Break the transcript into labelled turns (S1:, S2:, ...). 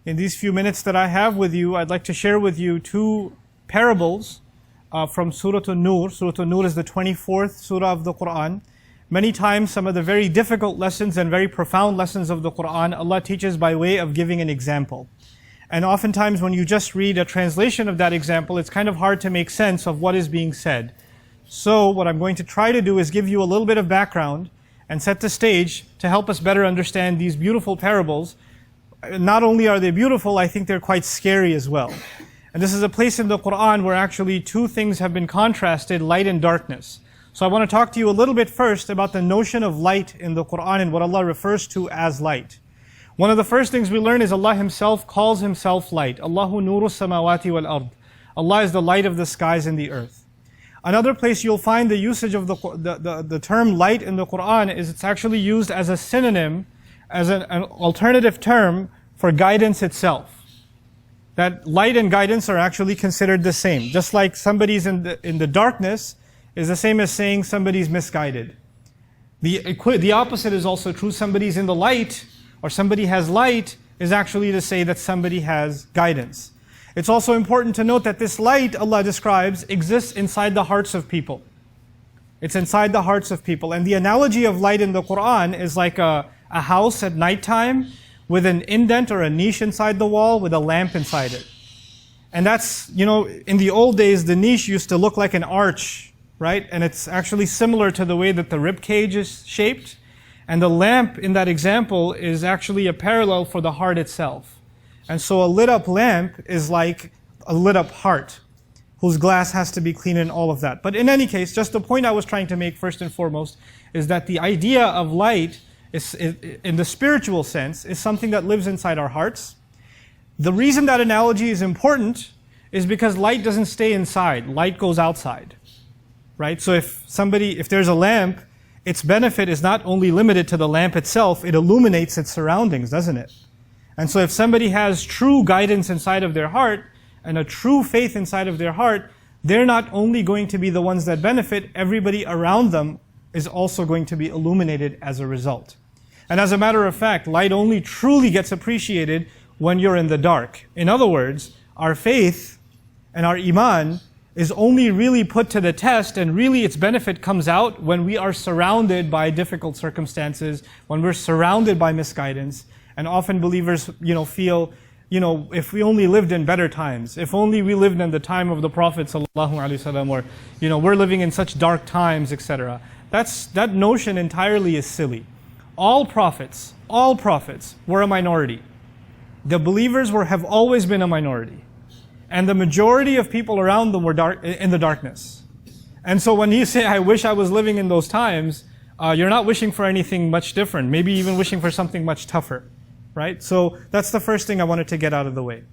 S1: In these few minutes that I have with you, I'd like to share with you two parables from Surah An-Nur. Surah An-Nur is the 24th surah of the Quran. Many times, some of the very difficult lessons and very profound lessons of the Quran, Allah teaches by way of giving an example. And oftentimes, when you just read a translation of that example, it's kind of hard to make sense of what is being said. So, what I'm going to try to do is give you a little bit of background and set the stage to help us better understand these beautiful parables. Not only are they beautiful, I think they're quite scary as well. And this is a place in the Quran where actually two things have been contrasted, light and darkness. So I want to talk to you a little bit first about the notion of light in the Quran and what Allah refers to as light. One of the first things we learn is Allah Himself calls Himself light. Allahu nuru samawati wal ard. Allah is the light of the skies and the earth. Another place you'll find the usage of the term light in the Quran is it's actually used as a synonym, as an alternative term for guidance itself. That light and guidance are actually considered the same. Just like somebody's in the darkness is the same as saying somebody's misguided. The opposite is also true. Somebody's in the light or somebody has light is actually to say that somebody has guidance. It's also important to note that this light Allah describes exists inside the hearts of people. It's inside the hearts of people. And the analogy of light in the Quran is like a house at nighttime with an indent or a niche inside the wall with a lamp inside it. And that's, in the old days, the niche used to look like an arch, right? And it's actually similar to the way that the rib cage is shaped. And the lamp in that example is actually a parallel for the heart itself. And so a lit up lamp is like a lit up heart, whose glass has to be clean and all of that. But in any case, just the point I was trying to make first and foremost is that the idea of light is, in the spiritual sense, is something that lives inside our hearts. The reason that analogy is important is because light doesn't stay inside, light goes outside, right? So if there's a lamp, its benefit is not only limited to the lamp itself, it illuminates its surroundings, doesn't it? And so if somebody has true guidance inside of their heart and a true faith inside of their heart, they're not only going to be the ones that benefit, everybody around them is also going to be illuminated as a result. And as a matter of fact, light only truly gets appreciated when you're in the dark. In other words, our faith and our iman is only really put to the test, and really its benefit comes out when we are surrounded by difficult circumstances, when we're surrounded by misguidance. And often believers, feel, if we only lived in better times, if only we lived in the time of the Prophet ﷺ, or, we're living in such dark times, etc. That notion entirely is silly. All prophets were a minority. The believers have always been a minority. And the majority of people around them were in the darkness. And so when you say, I wish I was living in those times, you're not wishing for anything much different, maybe even wishing for something much tougher. Right? So that's the first thing I wanted to get out of the way.